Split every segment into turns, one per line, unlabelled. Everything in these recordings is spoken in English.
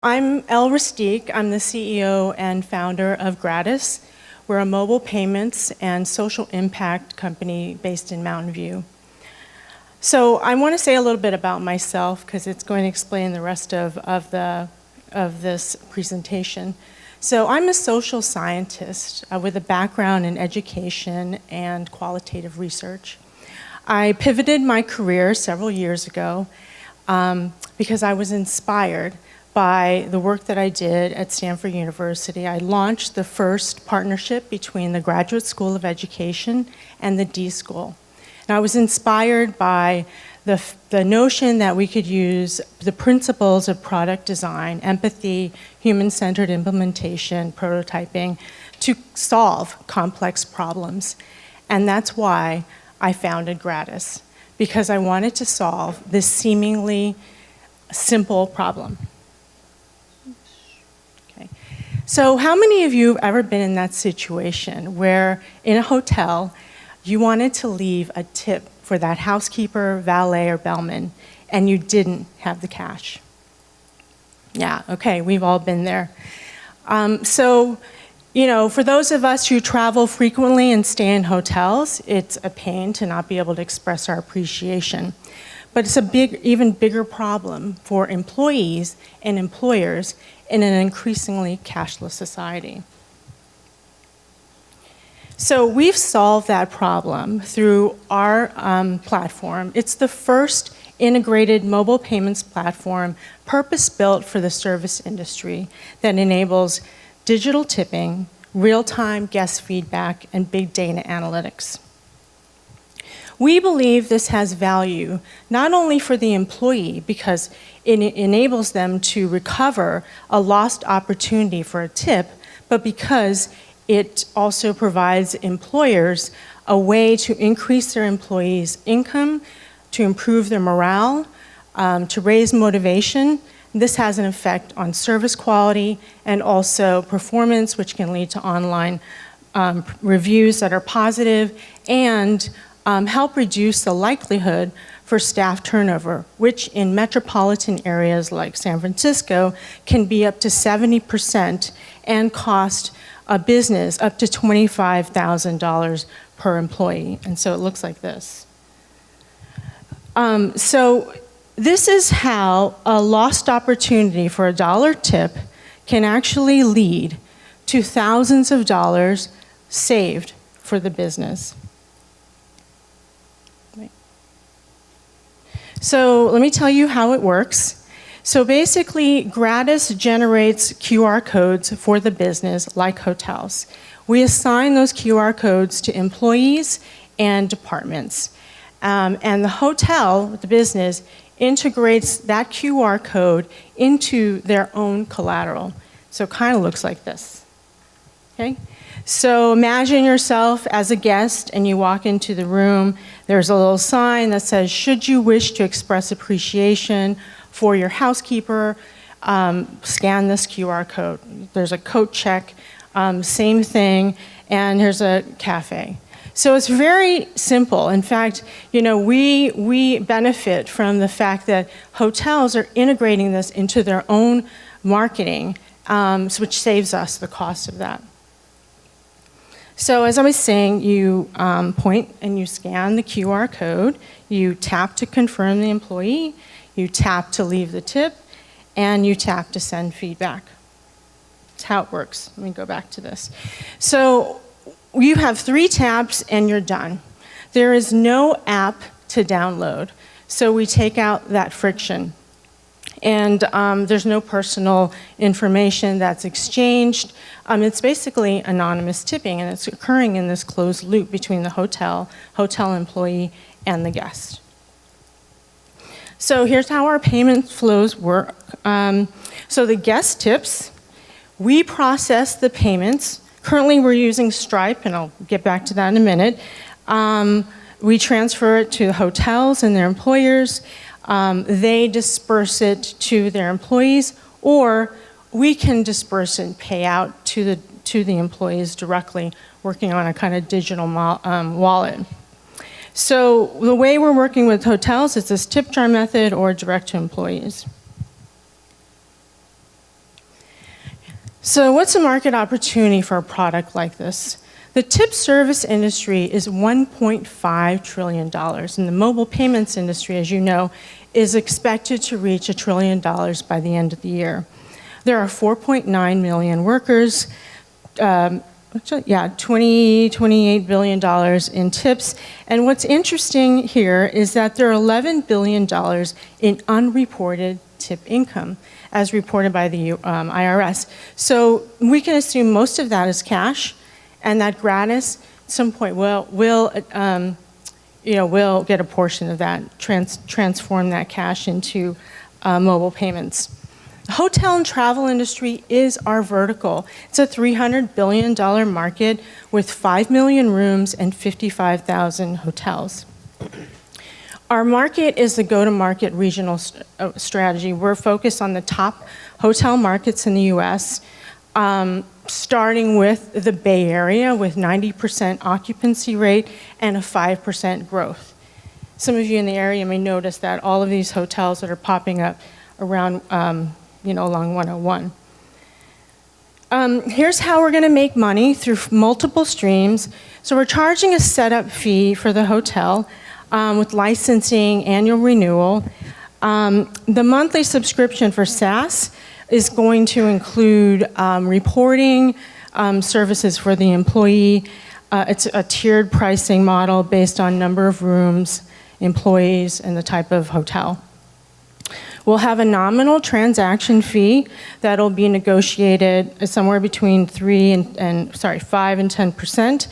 I'm Elle Rustique. I'm the CEO and founder of Gratus. We're a mobile payments and social impact company based in Mountain View. So I want to say a little bit about myself because it's going to explain the rest of this presentation. So I'm a social scientist with a background in education and qualitative research. I pivoted my career several years ago because I was inspired by the work that I did at Stanford University. I launched the first partnership between the Graduate School of Education and the D School. And I was inspired by the notion that we could use the principles of product design, empathy, human-centered implementation, prototyping, to solve complex problems. And that's why I founded Gratus, because I wanted to solve this seemingly simple problem. Okay. So how many of you have ever been in that situation where in a hotel you wanted to leave a tip for that housekeeper, valet, or bellman, and you didn't have the cash? Yeah, okay, we've all been there. So, you know, for those of us who travel frequently and stay in hotels, it's a pain to not be able to express our appreciation. But it's even bigger problem for employees and employers in an increasingly cashless society. So we've solved that problem through our platform. It's the first integrated mobile payments platform purpose-built for the service industry that enables digital tipping, real-time guest feedback, and big data analytics. We believe this has value not only for the employee because it enables them to recover a lost opportunity for a tip, but because it also provides employers a way to increase their employees' income, to improve their morale, to raise motivation. This has an effect on service quality and also performance, which can lead to online reviews that are positive and help reduce the likelihood for staff turnover, which in metropolitan areas like San Francisco can be up to 70% and cost a business up to $25,000 per employee. And so it looks like this. So this is how a lost opportunity for a dollar tip can actually lead to thousands of dollars saved for the business. So let me tell you how it works. So basically, Gratus generates QR codes for the business like hotels. We assign those QR codes to employees and departments. And the hotel, the business, integrates that QR code into their own collateral. So it kind of looks like this. Okay? So imagine yourself as a guest and you walk into the room. There's a little sign that says, should you wish to express appreciation for your housekeeper, scan this QR code. There's a coat check, same thing, and here's a cafe. So it's very simple. In fact, you know, we benefit from the fact that hotels are integrating this into their own marketing, which saves us the cost of that. So as I was saying, you point and you scan the QR code, you tap to confirm the employee, you tap to leave the tip, and you tap to send feedback. That's how it works. Let me go back to this. So you have 3 taps and you're done. There is no app to download, so we take out that friction. And there's no personal information that's exchanged. It's basically anonymous tipping, and it's occurring in this closed loop between the hotel employee, and the guest. So here's how our payment flows work. So the guest tips, we process the payments. Currently we're using Stripe, and I'll get back to that in a minute. We transfer it to hotels and their employers. They disperse it to their employees, or we can disperse and pay out to the employees directly, working on a kind of digital wallet. So the way we're working with hotels is this tip jar method or direct to employees. So what's the market opportunity for a product like this? The tip service industry is $1.5 trillion, and the mobile payments industry, as you know, is expected to reach $1 trillion by the end of the year. There are 4.9 million workers, $28 billion in tips. And what's interesting here is that there are $11 billion in unreported tip income, as reported by the IRS. So we can assume most of that is cash, and that Gratus at some point will get a portion of that, transform that cash into mobile payments. The hotel and travel industry is our vertical. It's a $300 billion market with 5 million rooms and 55,000 hotels. Our market is the go-to-market regional strategy. We're focused on the top hotel markets in the US, starting with the Bay Area with 90% occupancy rate and a 5% growth. Some of you in the area may notice that all of these hotels that are popping up around along 101. Here's how we're going to make money through multiple streams. So we're charging a setup fee for the hotel with licensing, annual renewal. The monthly subscription for SaaS is going to include reporting, services for the employee. It's a tiered pricing model based on number of rooms, employees, and the type of hotel. We'll have a nominal transaction fee that'll be negotiated somewhere between 5 and 10%.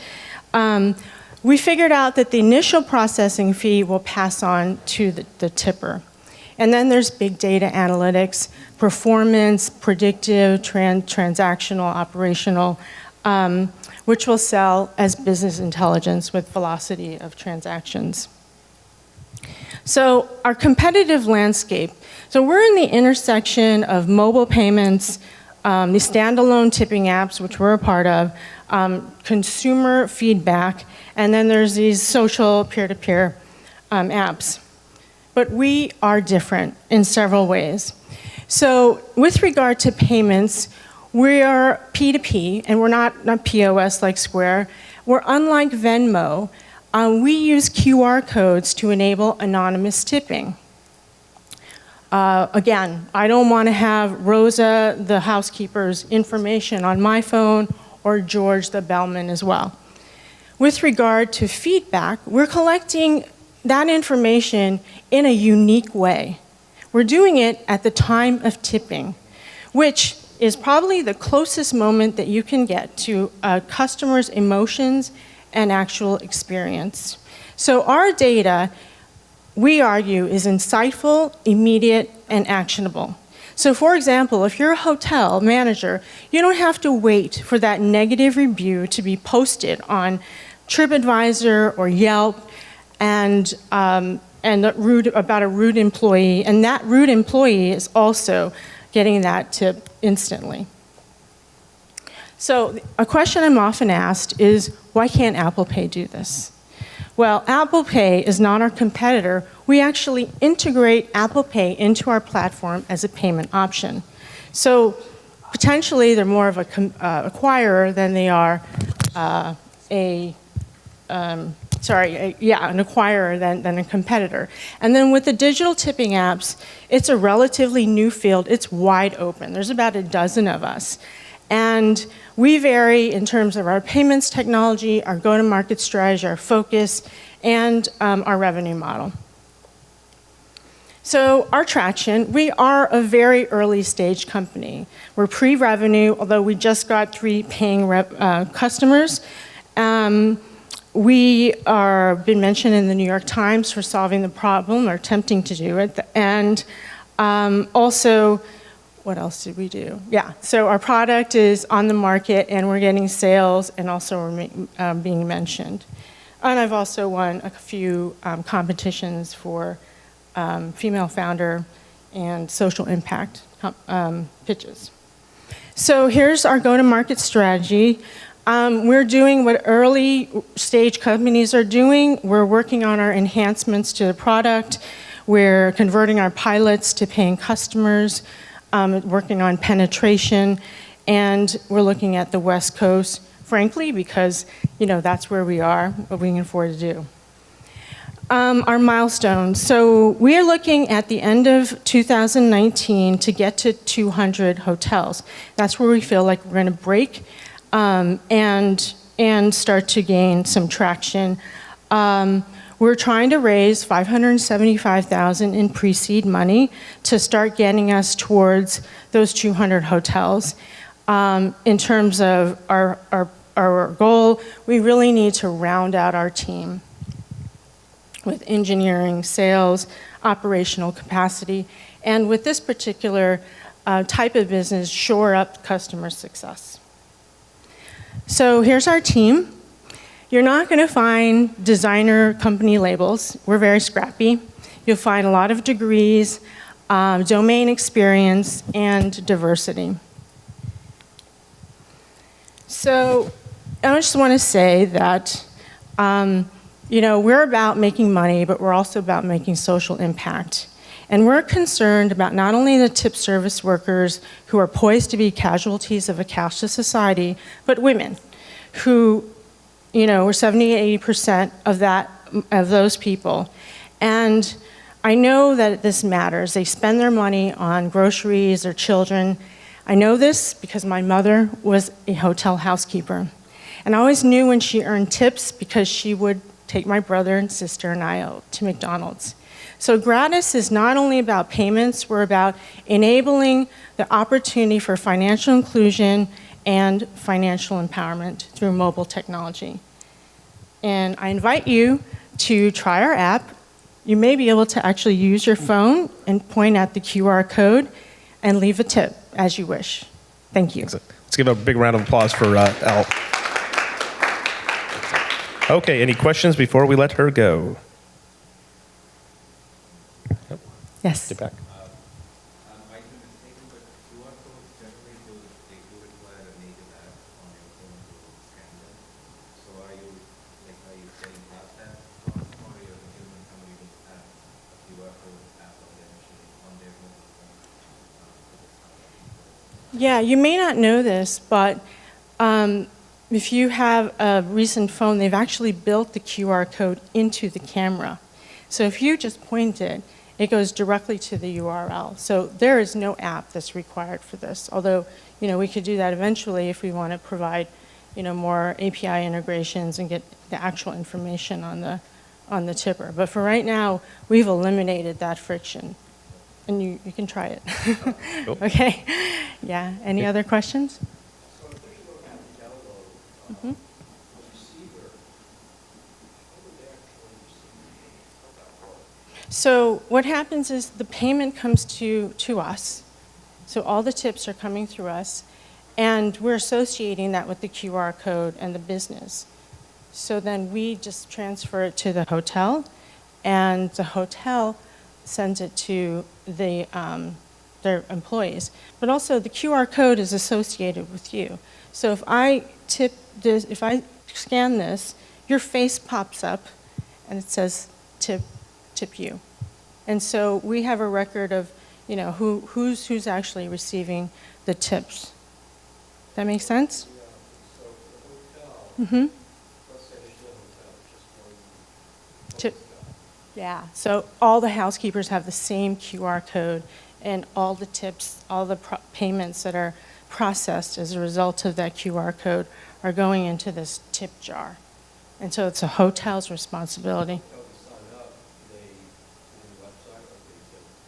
We figured out that the initial processing fee will pass on to the tipper. And then there's big data analytics, performance, predictive, transactional, operational, which will sell as business intelligence with velocity of transactions. So our competitive landscape. So we're in the intersection of mobile payments, the standalone tipping apps, which we're a part of, consumer feedback, and then there's these social peer-to-peer apps. But we are different in several ways. So with regard to payments, we are P2P, and we're not POS like Square. We're unlike Venmo. We use QR codes to enable anonymous tipping. Again, I don't want to have Rosa, the housekeeper's information on my phone, or George, the bellman, as well. With regard to feedback, we're collecting that information in a unique way. We're doing it at the time of tipping, which is probably the closest moment that you can get to a customer's emotions and actual experience. So our data, we argue, is insightful, immediate, and actionable. So for example, if you're a hotel manager, you don't have to wait for that negative review to be posted on TripAdvisor or Yelp and about a rude employee, and that rude employee is also getting that tip instantly. So a question I'm often asked is, why can't Apple Pay do this? Well, Apple Pay is not our competitor. We actually integrate Apple Pay into our platform as a payment option. So potentially they're more of an acquirer than they are an acquirer than a competitor. And then with the digital tipping apps, it's a relatively new field. It's wide open. There's about a dozen of us. And we vary in terms of our payments technology, our go-to-market strategy, our focus, and our revenue model. So our traction, we are a very early stage company. We're pre-revenue, although we just got 3 paying customers. We are been mentioned in the New York Times for solving the problem or attempting to do it. And also, what else did we do? Yeah, so our product is on the market and we're getting sales and also we're being mentioned. And I've also won a few competitions for female founder and social impact pitches. So here's our go-to-market strategy. We're doing what early stage companies are doing. We're working on our enhancements to the product. We're converting our pilots to paying customers, working on penetration. And we're looking at the West Coast, frankly, because, that's where we are, what we can afford to do. Our milestones. So we are looking at the end of 2019 to get to 200 hotels. That's where we feel like we're going to break and start to gain some traction. We're trying to raise $575,000 in pre-seed money to start getting us towards those 200 hotels. In terms of our goal, we really need to round out our team with engineering, sales, operational capacity, and with this particular type of business, shore up customer success. So here's our team. You're not going to find designer company labels. We're very scrappy. You'll find a lot of degrees, domain experience, and diversity. So I just want to say that we're about making money, but we're also about making social impact. And we're concerned about not only the tip service workers who are poised to be casualties of a cashless society, but women who, we're 70-80% of those people. And I know that this matters. They spend their money on groceries or children. I know this because my mother was a hotel housekeeper. And I always knew when she earned tips because she would take my brother and sister and I out to McDonald's. So Gratus is not only about payments, we're about enabling the opportunity for financial inclusion and financial empowerment through mobile technology. And I invite you to try our app. You may be able to actually use your phone and point at the QR code and leave a tip as you wish. Thank you.
Let's give a big round of applause for Elle. Okay, any questions before we let her go?
Yes.
Get back.
Might be mistaken, but QR codes generally they do require a native app on your phone to scan them. So are you saying that or you're assuming somebody will have a QR code app on their machine, on their mobile phone?
Yeah, you may not know this, but if you have a recent phone, they've actually built the QR code into the camera. So if you just point it, it goes directly to the URL. So there is no app that's required for this, although we could do that eventually if we want to provide more API integrations and get the actual information on the tipper. But for right now, we've eliminated that friction. And you can try it.
Cool.
Okay. Yeah. Any other questions?
So if they don't have to download the receiver, how would they actually receive the how that work?
So what happens is the payment comes to us. So all the tips are coming through us, and we're associating that with the QR code and the business. So then we just transfer it to the hotel, and the hotel sends it to their employees. But also the QR code is associated with you. So if I scan this, your face pops up and it says tip you. And so we have a record of who's actually receiving the tips. That make sense?
Yeah, so the hotel,
Mm-hmm.
let's say they do a hotel, just one
Tip.
hotel.
Yeah, so all the housekeepers have the same QR code, and all the tips, all the payments that are processed as a result of that QR code are going into this tip jar. And so it's a hotel's responsibility.
How to sign up, do they do the website, or they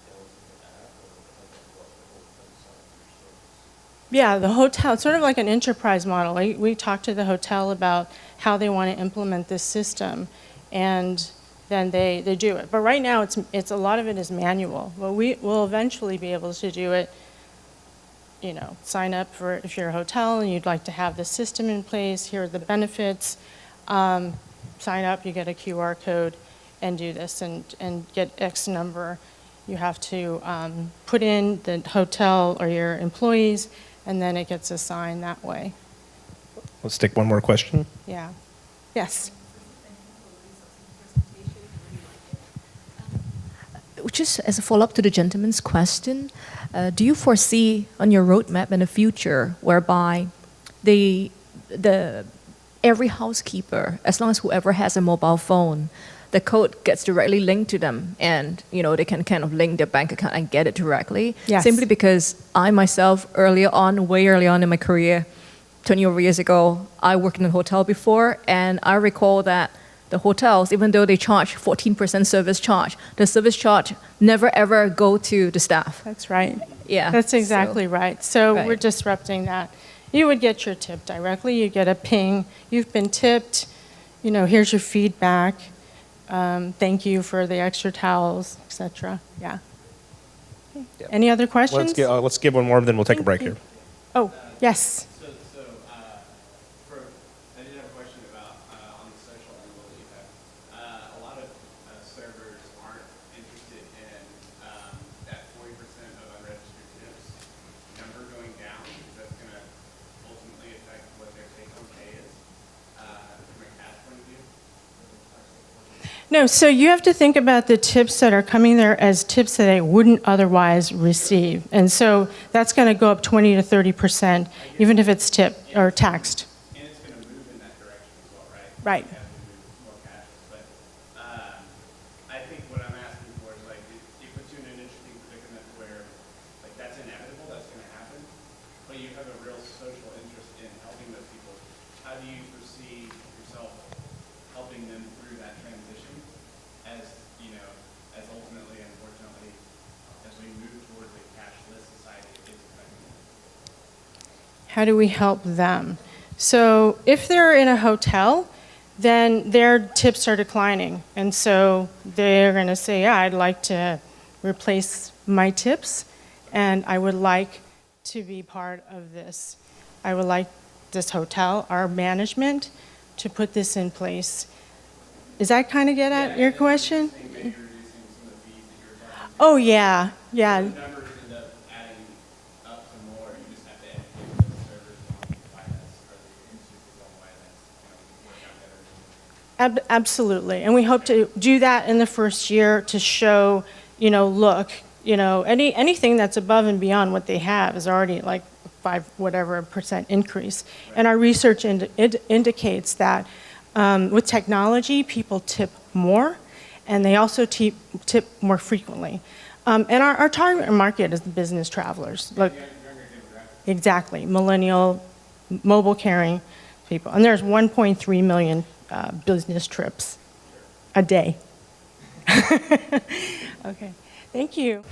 download the app, or how does that work, the whole thing sign up for your service?
Yeah, the hotel, it's sort of like an enterprise model. We talked to the hotel about how they want to implement this system, and then they do it. But right now, it's a lot of it is manual. But we'll eventually be able to do it, sign up for, if you're a hotel and you'd like to have the system in place, here are the benefits. Sign up, you get a QR code, and do this, and get X number. You have to put in the hotel or your employees, and then it gets assigned that way.
Let's take one more question.
Yeah. Yes.
Just as a follow-up to the gentleman's question, Do you foresee on your roadmap in the future whereby the every housekeeper, as long as whoever has a mobile phone, the code gets directly linked to them, and they can kind of link their bank account and get it directly?
Yes.
Simply because I myself, way early on in my career, 20 over years ago, I worked in a hotel before, and I recall that the hotels, even though they charge 14% service charge, the service charge never ever go to the staff.
That's right.
Yeah.
That's exactly right. So
Right.
we're disrupting that. You would get your tip directly. You get a ping. You've been tipped. Here's your feedback. Thank you for the extra towels, etc. Yeah. Okay. Any other questions?
Let's give one more, then we'll take a break here.
Oh, yes.
I did have a question about on the social angle that you have. A lot of servers aren't interested in that 40% of unregistered tips number going down, because that's going to ultimately affect what their take-home pay is from a cash point of view.
No, so you have to think about the tips that are coming there as tips that they wouldn't otherwise receive. And so that's going to go up 20 to 30%, even if it's tipped or taxed.
And it's going to move in that direction as well, right?
Right.
You have to move more cashless. But I think what I'm asking for is, like, it puts you in an interesting predicament where, like, that's inevitable, that's going to happen, but you have a real social interest in helping those people. How do you foresee yourself helping them through that transition as ultimately, unfortunately, as we move towards a cashless society, it's affecting them?
How do we help them? So if they're in a hotel, then their tips are declining. And so they're going to say, yeah, I'd like to replace my tips, and I would like to be part of this. I would like this hotel, our management, to put this in place. Does that kind of get at your question?
Maybe reducing some of the fees that you're talking about.
Oh, yeah, yeah.
The numbers end up adding up to more. You just have to educate the servers on why that's, or the users on why that's work out better.
Absolutely. And we hope to do that in the first year to show, look, anything that's above and beyond what they have is already like 5% increase. And our research indicates that with technology, people tip more, and they also tip more frequently. And our target market is the business travelers. Look, exactly, millennial, mobile carrying people. And there's 1.3 million business trips a day. Okay, thank you.